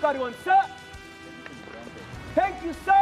carry on, sir. Thank you, sir.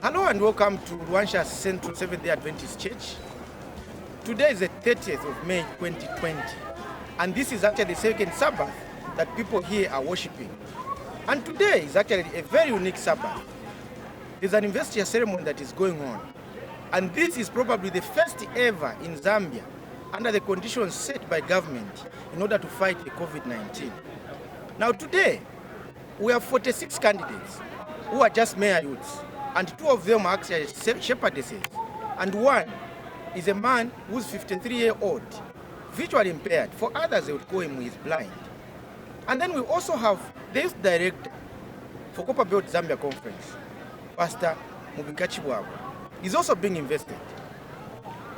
Hello and welcome to Rwansha Central Seventh-day Adventist Church. Today is the 30th of May 2020, and this is actually the second Sabbath that people here are worshiping. And today is actually a very unique Sabbath. There's an investiture ceremony that is going on, and this is probably the first ever in Zambia under the conditions set by government in order to fight the COVID-19. Now today, we have 46 candidates who are just mayor youths, and 2 of them are actually shepherdesses, and 1 is a man who's 53-year-old, visually impaired. For others, they would call him he's blind. And then we also have the youth director for Copperbelt Zambia Conference, Pastor Mubikachiwawa. He's also being invested.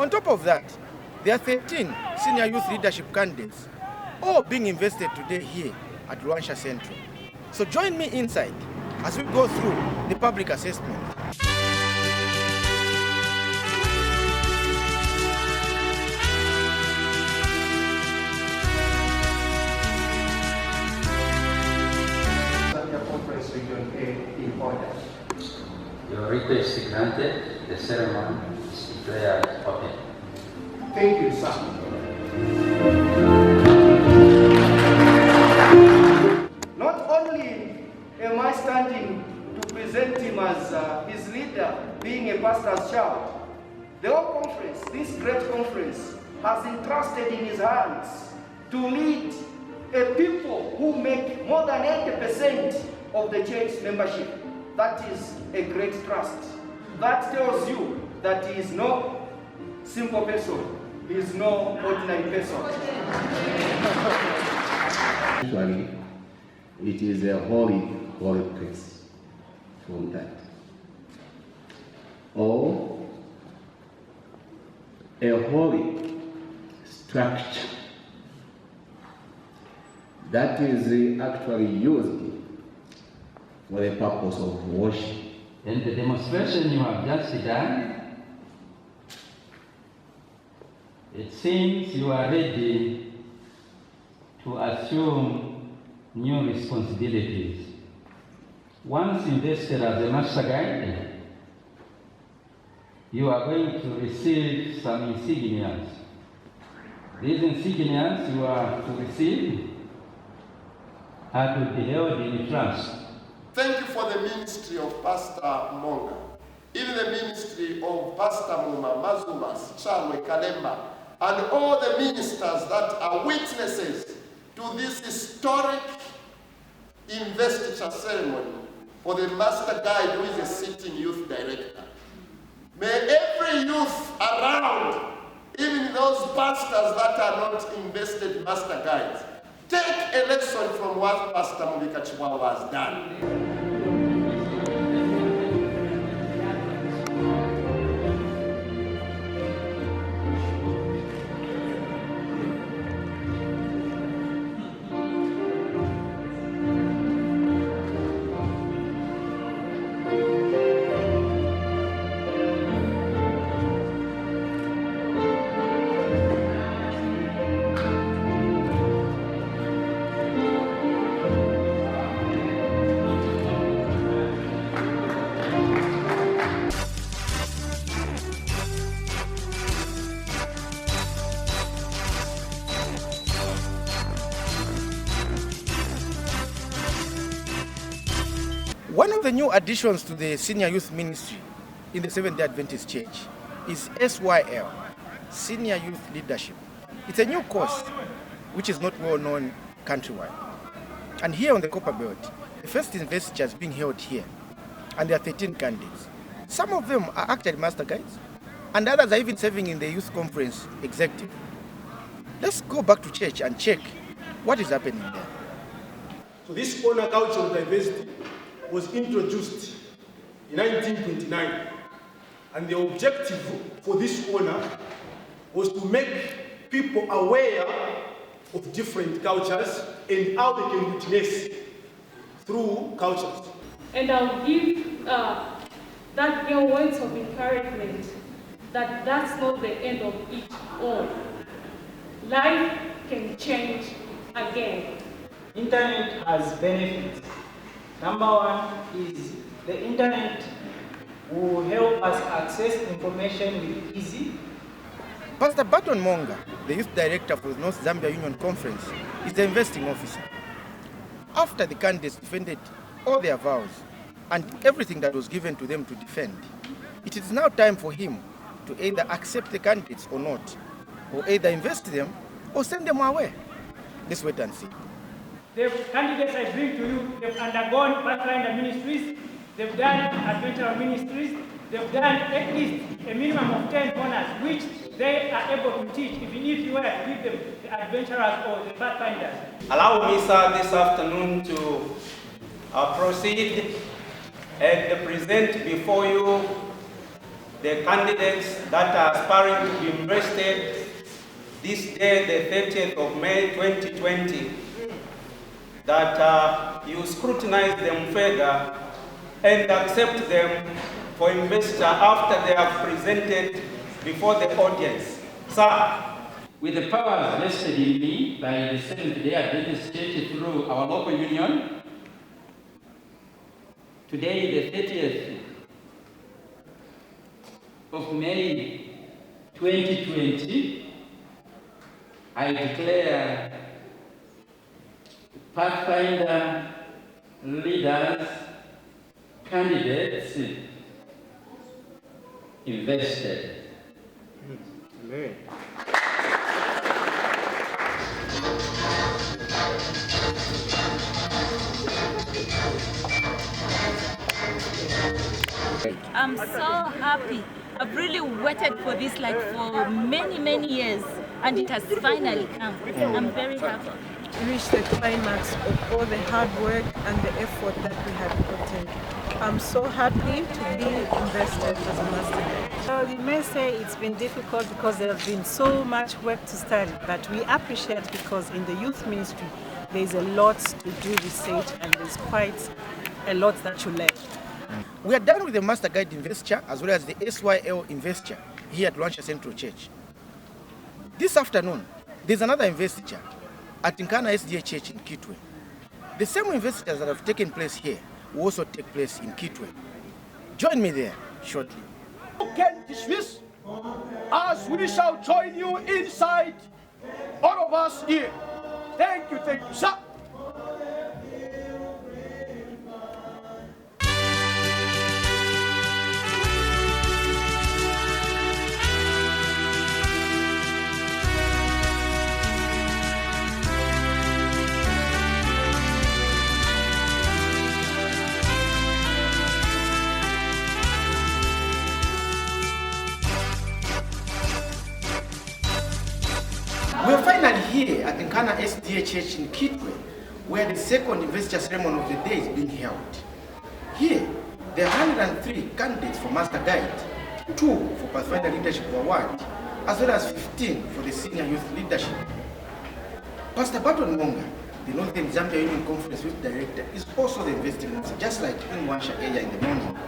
On top of that, there are 13 senior youth leadership candidates, all being invested today here at Rwansha Central. So join me inside as we go through the public assessment. Zambia Conference Region A in order. Your request is granted. The ceremony is declared open. Thank you, sir. Not only am I standing to present him as his leader, being a pastor's child, the whole conference, this great conference, has entrusted in his hands to lead a people who make more than 80% of the church membership. That is a great trust. That tells you that he is no simple person. He is no ordinary person. Actually, it is a holy place from that. Or a holy structure that is actually used for the purpose of worship. In the demonstration you have just done, it seems you are ready to assume new responsibilities. Once invested as a master guide, you are going to receive some insignias. These insignias you are to receive are to be held in trust. Thank you for the ministry of Pastor Monga, even the ministry of Pastor Muma, Mazumas, Chalwe, Kalemba, and all the ministers that are witnesses to this historic investiture ceremony for the master guide who is a sitting youth director. May every youth around, even those pastors that are not invested master guides, take a lesson from what Pastor Mubikachiwawa has done. One of the new additions to the senior youth ministry in the Seventh-day Adventist Church is SYL, Senior Youth Leadership. It's a new course which is not well known countrywide. And here on the Copperbelt, the first investiture is being held here, and there are 13 candidates. Some of them are actually master guides, and others are even serving in the youth conference executive. Let's go back to church and check what is happening there. So this honor culture of diversity was introduced in 1929, and the objective for this honor was to make people aware of different cultures and how they can witness through cultures. And I'll give that girl words of encouragement that that's not the end of it all. Life can change again. Internet has benefits. Number one is the internet will help us access information with easy. Pastor Barton Monga, the youth director for the North Zambia Union Conference, is the investing officer. After the candidates defended all their vows and everything that was given to them to defend, it is now time for him to either accept the candidates or not, or either invest them or send them away. Let's wait and see. The candidates I bring to you, they've undergone Pathfinder ministries, they've done adventurer ministries, they've done at least a minimum of 10 honors, which they are able to teach, even if you were to give them the adventurers or the Pathfinders. Allow me, sir, this afternoon to proceed and present before you the candidates that are aspiring to be invested this day, the 30th of May 2020, that you scrutinize them further and accept them for investor after they have presented before the audience. Sir. With the powers vested in me by the Seventh-day Adventist Church through our local union, today, the 30th of May 2020, I declare Pathfinder leaders, candidates, invested. Amen. I'm so happy. I've really waited for this for many years, and it has finally come. I'm very happy. Reach the climax of all the hard work and the effort that we had put in. I'm so happy to be invested as a master guide. So you may say it's been difficult because there has been so much work to study, but we appreciate because in the youth ministry there's a lot to do research and there's quite a lot that you learn. We are done with the Master Guide Investure as well as the SYL Investure here at Luanshya Central Church. This afternoon, there's another investiture at Nkana SDA Church in Kitwe. The same investitures that have taken place here will also take place in Kitwe. Join me there shortly. You can dismiss as we shall join you inside, all of us here. Thank you, sir. We're finally here at the Nkana SDA Church in Kitwe, where the second investiture ceremony of the day is being held. Here, there are 103 candidates for Master Guide, 2 for Pathfinder Leadership Award, as well as 15 for the Senior Youth Leadership. Pastor Barton Monga, the Northern Zambia Union Conference Youth Director, is also the investing officer, just like in Luanshya area in the morning.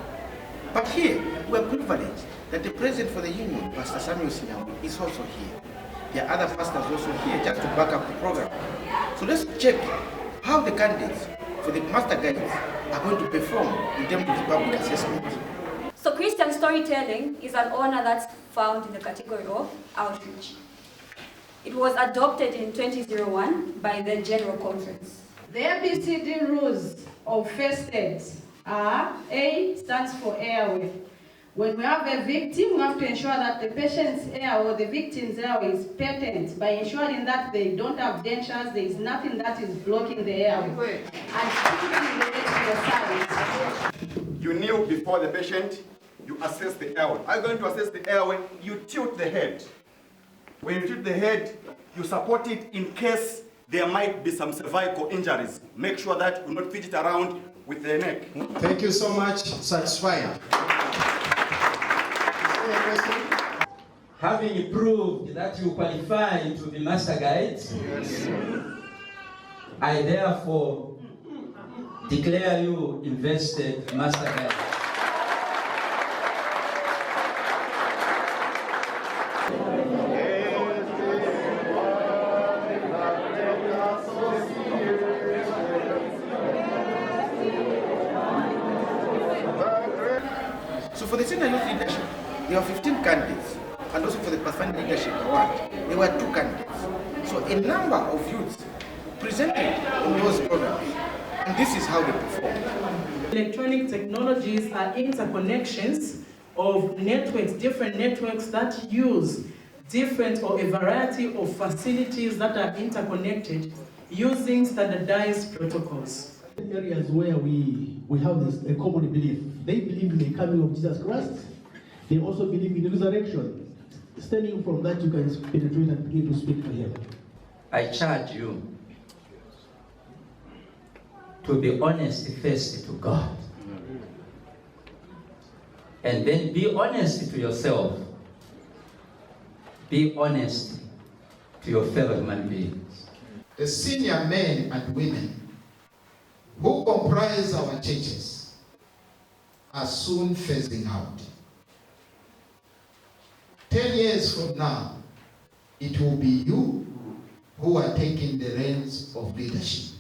But here, we're privileged that the president for the union, Pastor Samuel Sinyamu, is also here. There are other pastors also here just to back up the program. So let's check how the candidates for the Master Guides are going to perform in terms of public assessment. So Christian storytelling is an honor that's found in the category of outreach. It was adopted in 2001 by the General Conference. The ABCD rules of first aid are: A stands for airway. When we have a victim, we have to ensure that the patient's air or the victim's airway is patent by ensuring that they don't have dentures, there is nothing that is blocking the airway. And typically related to your side. You kneel before the patient you assess the airway. Are you going to assess the airway? You tilt the head. When you tilt the head, you support it in case there might be some cervical injuries. Make sure that you not fidget around with the neck. Thank you so much. Satisfied. Having proved that you qualify to be master guides, yes, I therefore declare you invested master guide. So for the senior youth leadership, there were 15 candidates, and also for the Pathfinder leadership award, there were 2 candidates. So a number of youths presented on those programs, and this is how they performed. Electronic technologies are interconnections of networks, different networks that use different or a variety of facilities that are interconnected using standardized protocols. Areas where we have this a common belief. They believe in the coming of Jesus Christ. They also believe in the resurrection. Stemming from that, you can penetrate and begin to speak for Him. I charge you to be honest first to God. And then be honest to yourself. Be honest to your fellow human beings. The senior men and women who comprise our churches are soon phasing out. 10 years from now, it will be you who are taking the reins of leadership.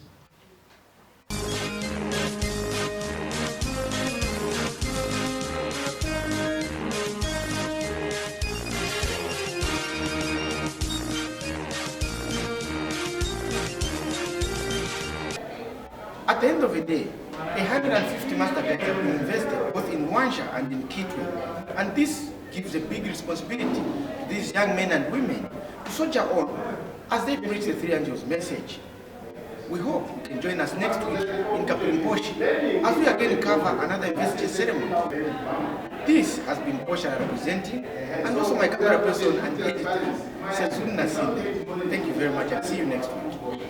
At the end of the day, 150 master guides have been invested both in Wansha and in Kitwe. And this gives a big responsibility to these young men and women to soldier on as they preach the 3 angels message. We hope you can join us next week in Kaplimposhi as we again cover another investiture ceremony. This has been Posha representing, and also my camera person and editor, Setsun Nasinde. Thank you very much and see you next week.